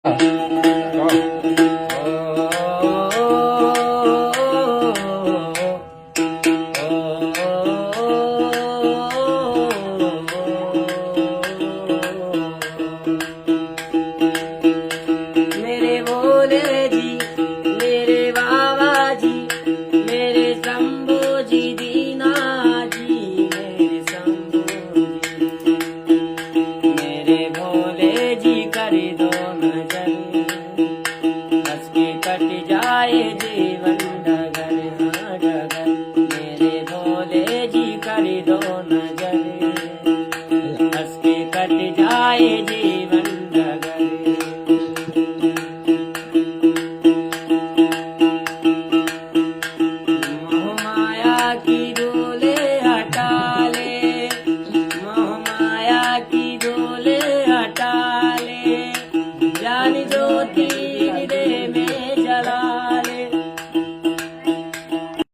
मेरे भोले जी, मेरे बाबा जी, मेरे शंभू जी दीना जी, मेरे शंभू जी, मेरे भोले जी कर दो नजर, हंस के कट जाए जीवन डगर, हाँ डगर, मेरे भोले जी कर दो नजर, हंस के कट जाए जीवन डगर। मोह माया की डोले हटा ले, मोह माया की डोले हटा ले, ज्ञान ज्योति